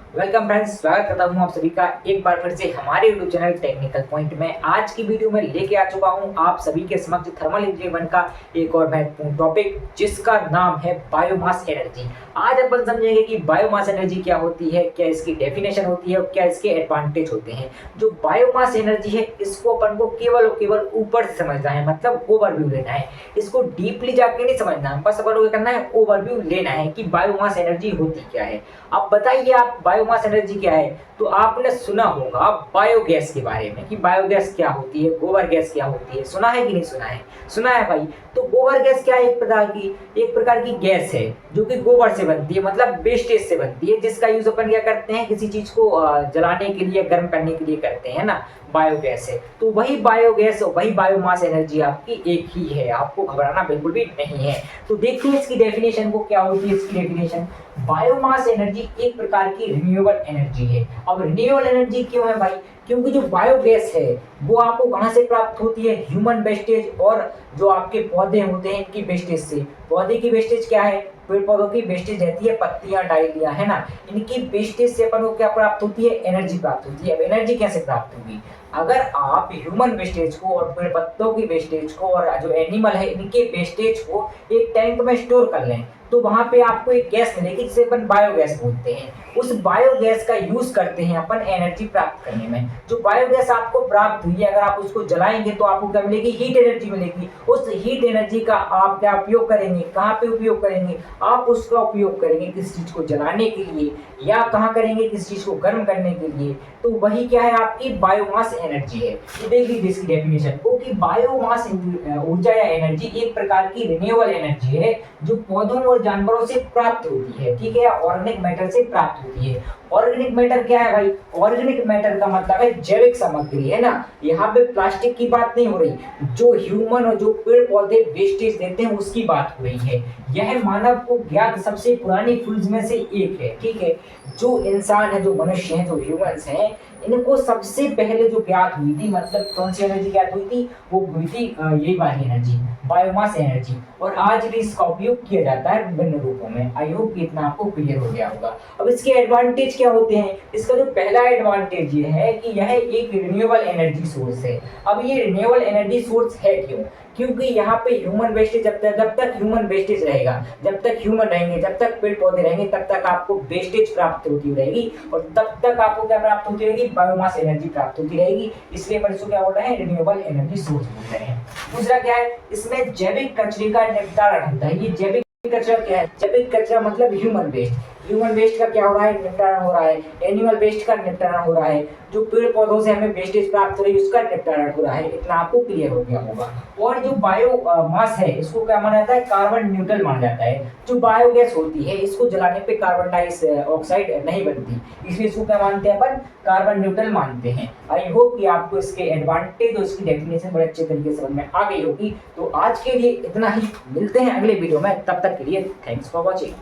Welcome friends, स्वागत करता हूं आप सभी का एक बार फिर से हमारे यूट्यूब चैनल टेक्निकल पॉइंट में। आज की वीडियो में लेके आ चुका हूं आप सभी के समक्ष थर्मल इंजीनियरिंग का एक और महत्वपूर्ण टॉपिक, जिसका नाम है बायोमास एनर्जी। आज अपन समझेंगे कि बायोमास एनर्जी क्या होती है, क्या इसकी डेफिनेशन होती है और क्या इसके एडवांटेज होते हैं। जो बायोमास एनर्जी है, इसको अपन को केवल और केवल ऊपर से समझना है, मतलब ओवरव्यू लेना है। इसको डीपली जाके नहीं समझना है, बस अपन को करना है ओवरव्यू लेना है कि बायोमास एनर्जी होती क्या है। अब बताइए आप बायोमास एनर्जी क्या है। तो आपने सुना होगा बायोगैस के बारे में कि बायोगैस क्या होती है, गोबर गैस क्या होती है। सुना है कि नहीं सुना है? सुना है भाई। तो गोबर गैस क्या है? एक प्रकार की गैस है जो कि गोबर से बनती है, मतलब वेस्टेज से बनती है, जिसका यूज अपन क्या करते हैं, किसी चीज को जलाने के लिए, गर्म करने के लिए करते हैं ना। बायोगैस है, तो वही बायोगैस, वही बायोमास एनर्जी आपकी एक ही है। आपको घबराना बिल्कुल भी नहीं है। तो देखिए इसकी डेफिनेशन को, क्या होती है इसकी डेफिनेशन। बायोमास एनर्जी एक प्रकार की रिन्यूएबल एनर्जी है। अब रिन्यूएबल एनर्जी क्यों है भाई? क्योंकि जो बायोगैस है वो आपको कहाँ से प्राप्त होती है? ह्यूमन वेस्टेज और जो आपके पौधे होते हैं इनकी वेस्टेज से। पौधे की वेस्टेज क्या है? पेड़ पौधों की वेस्टेज रहती है पत्तियां, डालियां, है ना। इनकी वेस्टेज से अपन को क्या प्राप्त होती है? एनर्जी प्राप्त होती है। अब एनर्जी कैसे प्राप्त होगी? अगर आप ह्यूमन वेस्टेज को और पेड़ पत्तों की वेस्टेज को और जो एनिमल है इनके वेस्टेज को एक टैंक में स्टोर कर लें, तो वहां पे आपको एक गैस मिलेगी जिसे अपन बायोगैस बोलते हैं। उस बायोगैस का यूज करते हैं अपन एनर्जी प्राप्त करने में। जो बायोगैस आपको प्राप्त हुई है, अगर आप उसको जलाएंगे तो आपको क्या मिलेगी? हीट एनर्जी मिलेगी। उस हीट एनर्जी का आप क्या उपयोग करेंगे? कहाँ पे उपयोग करेंगे? आप उसका उपयोग करेंगे किसी चीज को जलाने के लिए, या कहाँ करेंगे? किसी चीज को गर्म करने के लिए। तो वही क्या है? आपकी बायोमास एनर्जी है। तो देख लीजिए इसकी डेफिनेशन को कि बायोमास ऊर्जा या एनर्जी एक प्रकार की रिन्यूएबल एनर्जी है जो पौधों और जानवरों से प्राप्त होती है, ठीक है, ऑर्गेनिक मैटर से प्राप्त होती है। ऑर्गेनिक मैटर क्या है भाई? ऑर्गेनिक मैटर का मतलब है जैविक सामग्री, है ना। यहाँ पे प्लास्टिक की बात नहीं हो रही, जो ह्यूमन और जो पेड़ पौधे वेस्टेज देते हैं उसकी बात हो रही है। यह मानव को ज्ञात सबसे पुरानी फ्यूल्स में से एक है, ठीक है। जो इंसान है, जो मनुष्य है, जो ह्यूमंस हैं, इनको सबसे पहले जो ज्ञात हुई थी, मतलब कौन सी एनर्जी ज्ञात हुई थी? वो हुई थी यही वाली एनर्जी, बायोमास एनर्जी। और आज भी इसका उपयोग किया जाता है विभिन्न रूपों में। आई होप कि इतना आपको क्लियर हो गया होगा। अब इसके एडवांटेज क्या होते हैं? इसका जो पहला एडवांटेज ये है कि यह एक रिन्यूएबल एनर्जी सोर्स है। अब ये रिन्यूएबल एनर्जी सोर्स है क्यों? क्योंकि यहाँ पे ह्यूमन वेस्टेज, जब तक ह्यूमन वेस्टेज रहेगा, जब तक ह्यूमन रहेंगे, जब तक पेड़ पौधे रहेंगे, तब तक आपको वेस्टेज प्राप्त होती रहेगी और तब तक आपको क्या प्राप्त होती रहेगी? बायोमास एनर्जी प्राप्त होती रहेगी। इसलिए अपन इसको क्या बोल रहे हैं? रिन्यूएबल एनर्जी सोर्स बोल रहे हैं। दूसरा क्या है? इसमें जैविक कचरे का निपटारा होता है। ये जैविक कचरा क्या है? जैविक कचरा मतलब ह्यूमन वेस्ट। ह्यूमन वेस्ट का क्या हो रहा है? निपटारा हो रहा है। एनिमल वेस्ट का निपटारा हो रहा है। जो पेड़ पौधों से हमें वेस्टेज प्राप्त हो रही है उसका निपटारा हो रहा है। इतना आपको क्लियर हो गया होगा। और जो बायो मास है इसको क्या माना जाता है? कार्बन न्यूट्रल माना जाता है। जो बायोगैस होती है इसको जलाने पे कार्बन डाइऑक्साइड नहीं बनती, इसलिए इसको क्या मानते हैं अपन? कार्बन न्यूट्रल मानते हैं। आई होप कि आपको इसके एडवांटेज और इसकी डेफिनेशन बड़े अच्छे तरीके से समझ में आ गई होगी। तो आज के लिए इतना ही, मिलते हैं अगले वीडियो में, तब तक के लिए थैंक्स फॉर वॉचिंग।